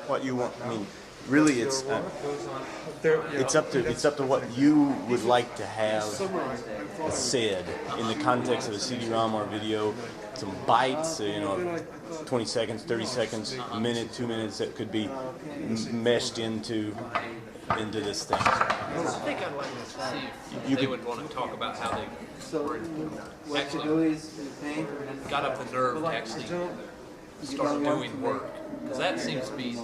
what you want. I mean, really, it's up to what you would like to have said in the context of a CD-ROM or a video. Some bites, 20 seconds, 30 seconds, a minute, 2 minutes that could be meshed into this thing. I think I'd like to see if they would want to talk about how they actually got up the nerve to actually start doing work. Because that seems to be the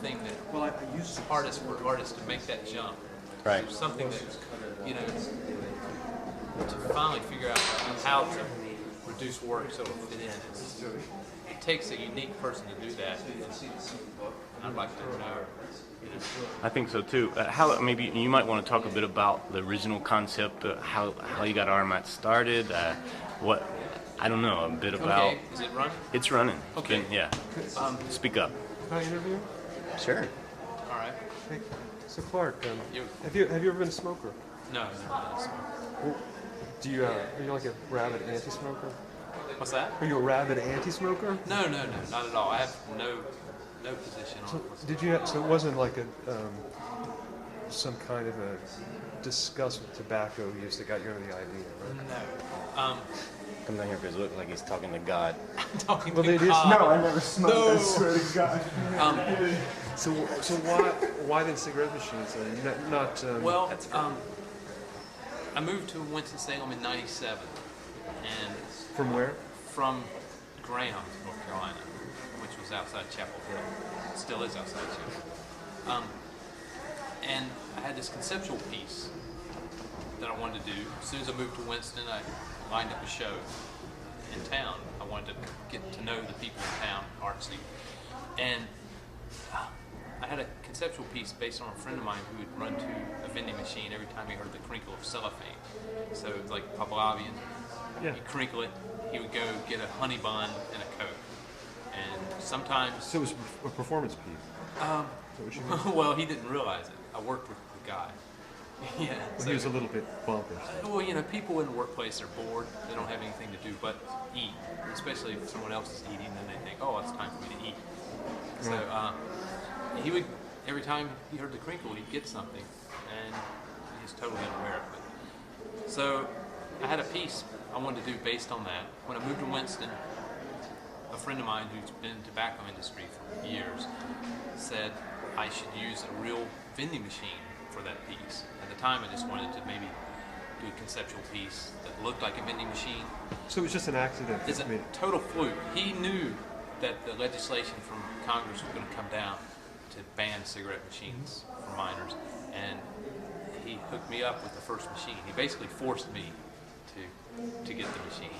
thing that's hardest for artists to make that jump. Right. Something that, to finally figure out how to reduce work so it'll fit in. It takes a unique person to do that. And I'd like to know. I think so too. Maybe you might want to talk a bit about the original concept, how you got RMAT started, I don't know, a bit about. Okay, is it running? It's running. Okay. Yeah. Speak up. Can I interview? Sure. All right. Hey, so Clark, have you ever been a smoker? No, not a smoker. Well, are you like a rabid anti-smoker? What's that? Are you a rabid anti-smoker? No, not at all. I have no position on it. So it wasn't like some kind of a disgust with tobacco use that got you into the idea, right? No. Come down here because it looks like he's talking to God. Talking Well, to it is. God. No, I never smoked. No. I swear to God. So Um, why then cigarette machines? Well, I moved to Winston-Salem in '97, and From where? from Graham, North Carolina, which was outside Chapel Hill. Still is outside Chapel Hill. And I had this conceptual piece that I wanted to do. As soon as I moved to Winston, I lined up a show in town. I wanted to get to know the people in town, artsy. And I had a conceptual piece based on a friend of mine who would run to a vending machine every time he heard the crinkle of cellophane. So it was like Pavlovian. Yeah. He'd crinkle it, he would go get a honey bun and a Coke. And sometimes... So it was a performance piece. Is that what you mean? Well, he didn't realize it. I worked with the guy. Yeah. Well, he was a little bit bumpers. Well, people in the workplace are bored. They don't have anything to do but eat. Especially if someone else is eating, then they think, oh, it's time for me to eat. So he would, every time he heard the crinkle, he'd get something. And he was totally unaware of it. So I had a piece I wanted to do based on that. When I moved to Winston, a friend of mine who's been in the tobacco industry for years said I should use a real vending machine for that piece. At the time, I just wanted to maybe do a conceptual piece that looked like a vending machine. So it was just an accident. It's a total fluke. He knew that the legislation from Congress was going to come down to ban cigarette machines for minors, and he hooked me up with the first machine. He basically forced me to get the machine.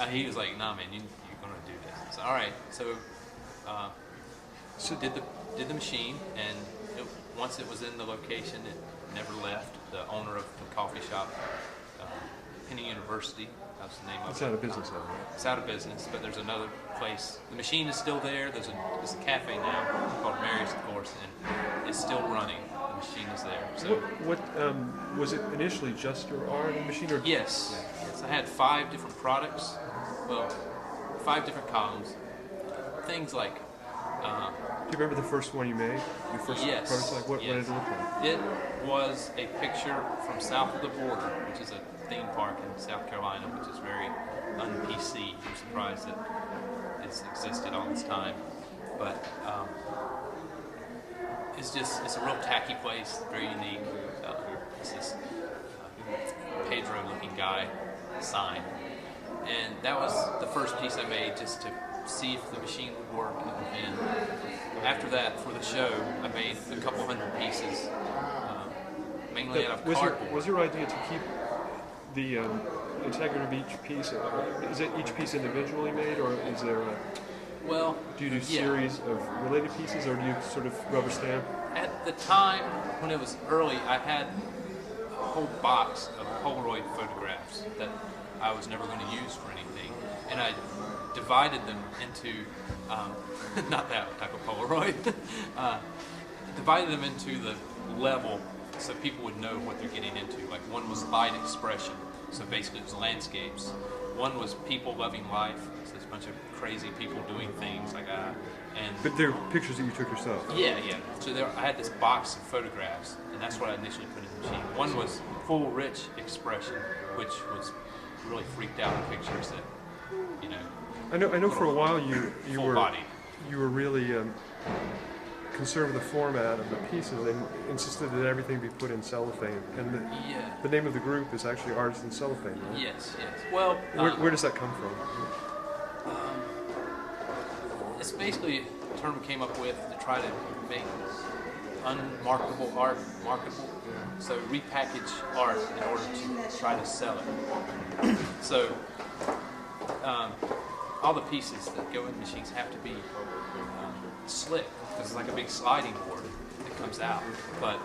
He was like, "Nah, man, you're going to do this." So all right, so did the machine, and once it was in the location, it never left. The owner of the coffee shop, Penny University, that's the name of it. It's out of business now, right? It's out of business, but there's another place. The machine is still there. There's a cafe now called Mary's, of course, and it's still running. The machine is there. So What was it initially just your R&D machine? Or? yes. I had 5 different products. Well, 5 different columns. Things like. Do you remember the first one you made? Your first Yes. prototype? What did it look like? It was a picture from south of the border, which is a theme park in South Carolina, which is very un-PC. I'm surprised that it's existed all this time. But it's a real tacky place, very unique. It's this Pedro-looking guy sign. And that was the first piece I made just to see if the machine would work. And after that, for the show, I made a couple hundred pieces, mainly out of cardboard. Was your idea to keep the integrity of each piece? Is it each piece individually made, or is there do you do series of related pieces, or do you sort of rubber stamp? At the time, when it was early, I had a whole box of Polaroid photographs that I was never going to use for anything, and I divided them into, not that type of Polaroid, divided them into the level so people would know what they're getting into. Like one was light expression, so basically it was landscapes. One was people loving life, so it's a bunch of crazy people doing things like And but they're pictures that you took yourself. yeah. So I had this box of photographs, and that's what I initially put in the machine. One was full rich expression, which was really freaked out pictures that, you know. I know. For a while you full were body. you were really concerned with the format of the pieces and insisted that everything be put in cellophane. And the name of the group is actually Artists in Cellophane, right? Yes. Well, where does that come from? It's basically a term we came up with to try to make unmarketable art marketable. So repackage art in order to try to sell it. So all the pieces that go in machines have to be slick, because it's like a big sliding board that comes out. But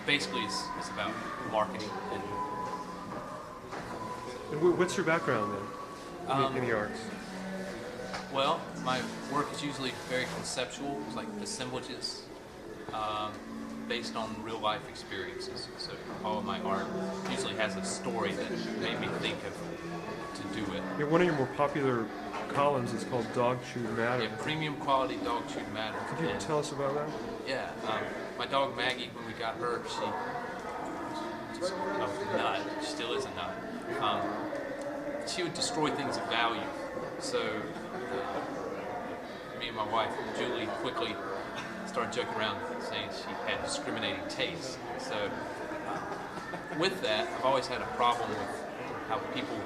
basically it's about marketing. And what's your background then in the arts? Well, my work is usually very conceptual. It's like assemblages based on real life experiences. So all of my art usually has a story that made me think of to do it. Yeah, one of your more popular columns is called Dog Chewed Matter. Yeah, premium quality dog chewed matter. Could you tell us about that? Yeah, my dog Maggie, when we got her, she just a nut. She still is a nut. She would destroy things of value. So me and my wife Julie quickly started joking around saying she had discriminating taste. So with that, I've always had a problem with how people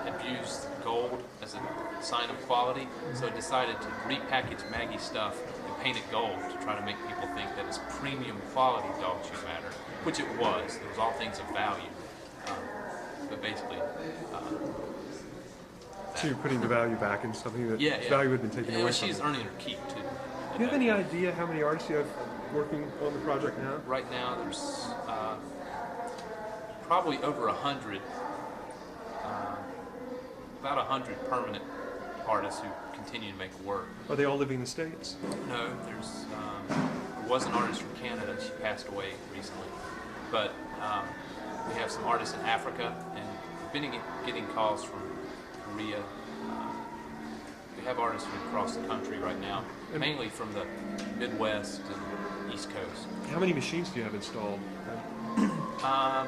abuse gold as a sign of quality. So I decided to repackage Maggie's stuff and paint it gold to try to make people think that it's premium quality dog chewed matter, which it was. It was all things of value. But basically, so you're putting the value back in something that value had been taken away from. She's earning her keep too. Do you have any idea how many artists you have working on the project now? Right now, there's probably over 100, about 100 permanent artists who continue to make work. Are they all living in the States? No, there was an artist from Canada. She passed away recently, but we have some artists in Africa, and we've been getting calls from Korea. We have artists from across the country right now, mainly from the Midwest and East Coast. How many machines do you have installed? About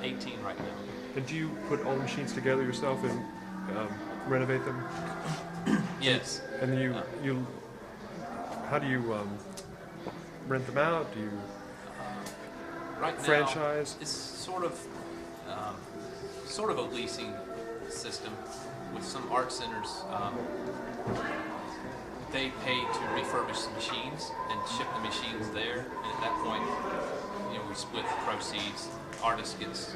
18 right now. And do you put all the machines together yourself and renovate them? Yes. And you how do you rent them out? Do you right now, franchise? It's sort of a leasing system with some art centers. They pay to refurbish the machines and ship the machines there, and at that point, we split the proceeds. Artist gets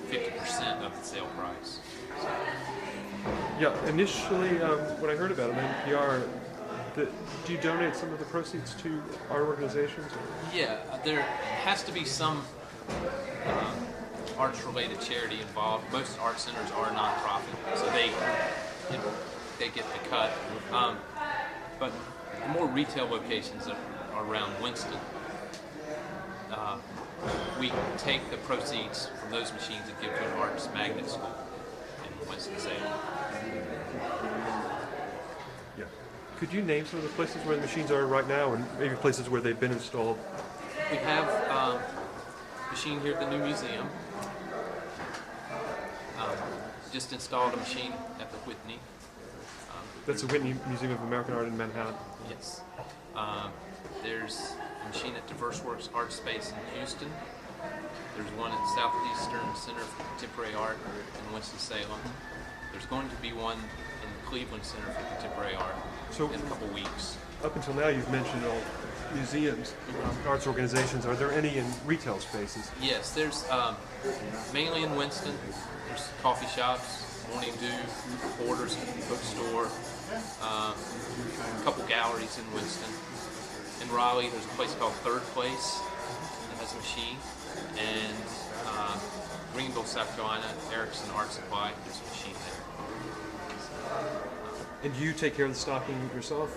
50% of the sale price. So. Yeah, initially, when I heard about it on NPR, do you donate some of the proceeds to art organizations? Yeah, there has to be some arts-related charity involved. Most art centers are nonprofit, so they get the cut. But the more retail locations are around Winston. We take the proceeds from those machines and give to an arts magnet school in Winston-Salem. Yeah. Could you name some of the places where the machines are right now, and maybe places where they've been installed? We have a machine here at the new museum. Just installed a machine at the Whitney. That's the Whitney Museum of American Art in Manhattan. Yes. There's a machine at Diverse Works Art Space in Houston. There's one at Southeastern Center for Contemporary Art in Winston-Salem. There's going to be one in the Cleveland Center for Contemporary Art in a couple weeks. Up until now, you've mentioned all museums, arts organizations. Are there any in retail spaces? Yes, there's mainly in Winston. There's coffee shops, Morning Dew, Borders Bookstore, a couple galleries in Winston. In Raleigh, there's a place called Third Place that has a machine, and Greenville, South Carolina, Erickson Art Supply, there's a machine there. And do you take care of the stocking yourself?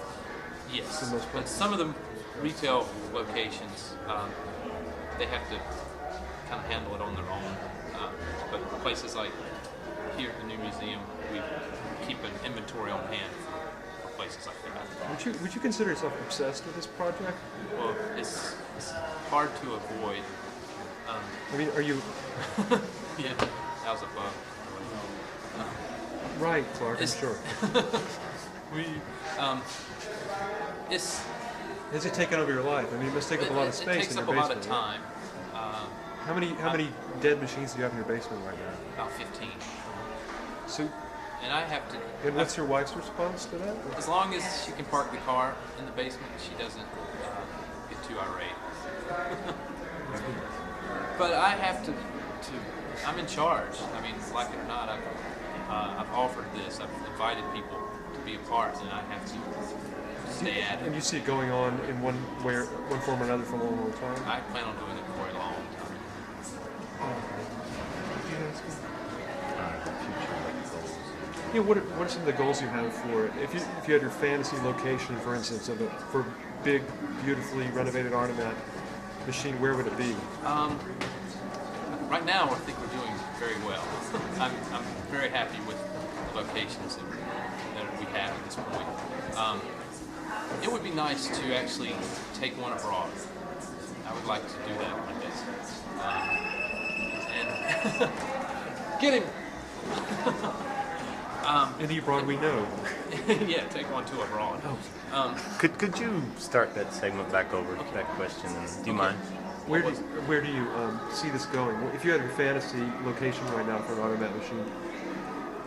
Yes, for the most part? but some of the retail locations, they have to kind of handle it on their own. But places like here at the new museum, we keep an inventory on hand for places like that. Would you consider yourself obsessed with this project? Well, it's hard to avoid. I mean, are you? Yeah, that was a bug. Right, Clark. I'm sure. It's Has it taken over your life? I mean, it must take up a lot of space in your basement. It takes up a lot of time. How many dead machines do you have in your basement right now? About 15. So. And I have to. And what's your wife's response to that? As long as she can park the car in the basement, she doesn't get too irate. But I have to. I'm in charge. I mean, like it or not, I've offered this. I've invited people to be a part, and I have to stay at it. And you see it going on in one form or another for a long, long time? I plan on doing it for a long time. Yeah, what are some of the goals you have for it? If you had your fantasy location, for instance, for a big, beautifully renovated Artemat machine, where would it be? Right now, I think we're doing very well. I'm very happy with the locations that we have at this point. It would be nice to actually take one abroad. I would like to do that one day. And get him. Any abroad we know. Yeah, take one to abroad. Could you start that segment back over, that question? Do you mind? Where do you see this going? If you had a fantasy location right now for an Artemat machine,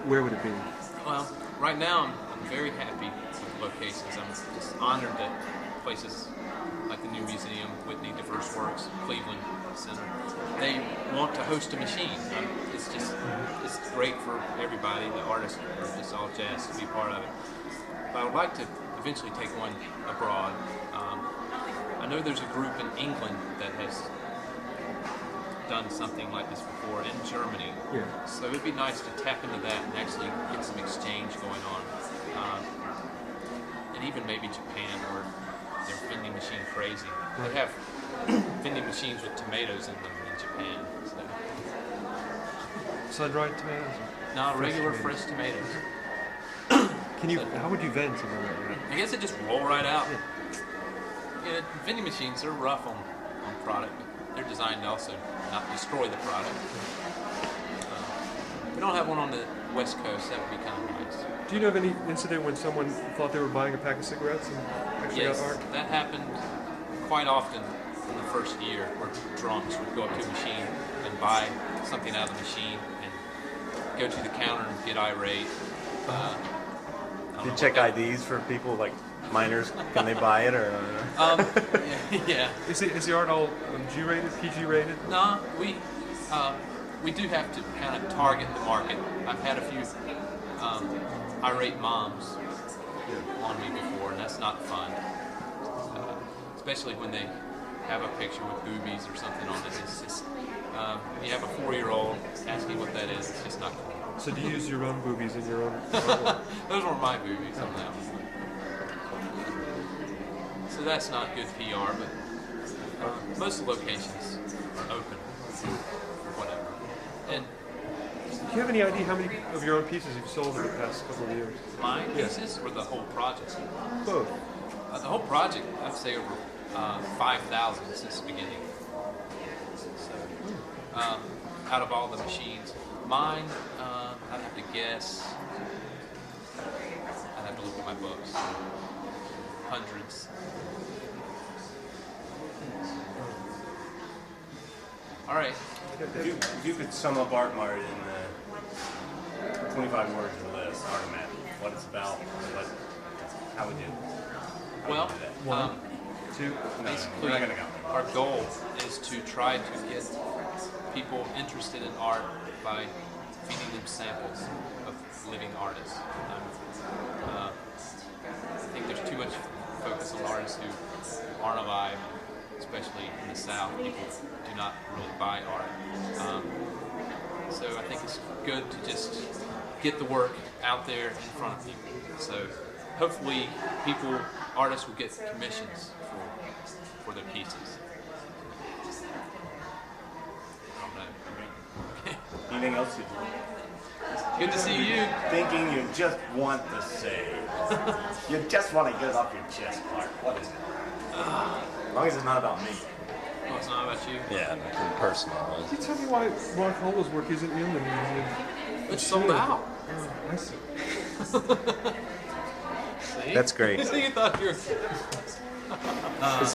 where would it be? Well, right now I'm very happy with the locations. I'm just honored that places like the new museum, Whitney Diverse Works, Cleveland Center, they want to host a machine. It's great for everybody. The artists are just all jazzed to be part of it. But I would like to eventually take one abroad. I know there's a group in England that has done something like this before in Germany. Yeah. So it would be nice to tap into that and actually get some exchange going on. And even maybe Japan, where they're vending machine crazy. They have vending machines with tomatoes in them in Japan. So. Sun-dried tomatoes? No, regular fresh tomatoes. How would you vend something like that? I guess it just roll right out. Yeah, vending machines, they're rough on product, but they're designed to also not destroy the product. We don't have one on the West Coast. That would be kind of nice. Do you know of any incident when someone thought they were buying a pack of cigarettes and actually got art? Yes, that happened quite often in the first year, where drunks would go up to a machine and buy something out of the machine and go to the counter and get irate. Do you check IDs for people like minors? Can they buy it or? Yeah. Is the art all G-rated, PG-rated? No, we do have to kind of target the market. I've had a few irate moms on me before, and that's not fun. Especially when they have a picture with boobies or something on it. It's just you have a 4-year-old asking what that is. It's just not cool. So do you use your own boobies in your own? Those weren't my boobies on that one. So that's not good PR, but most locations are open for whatever. And do you have any idea how many of your own pieces you've sold in the past couple of years? My pieces or the whole project? Both. The whole project, I'd say over 5,000 since the beginning. So, out of all the machines, mine, I'd have to guess. I'd have to look at my books. Hundreds. All right. If you could sum up ArtMart in 25 words or less, Artemat, what it's about, how would you? Well, One, two. basically, we're not gonna go. our goal is to try to get people interested in art by feeding them samples of living artists. I think there's too much focus on artists who aren't alive, especially in the South. People do not really buy art. So I think it's good to just get the work out there in front of people. So hopefully artists will get commissions for their pieces. I don't know. Anything else you do? Good to see you. Thinking you just want to say. You just want to get it off your chest, Clark. What is it? As long as it's not about me. Oh, it's not about you? Yeah, nothing personal. Can you tell me why Rockholla's work isn't in the museum? It's sold out. Oh, I see. See? That's great. You thought you were...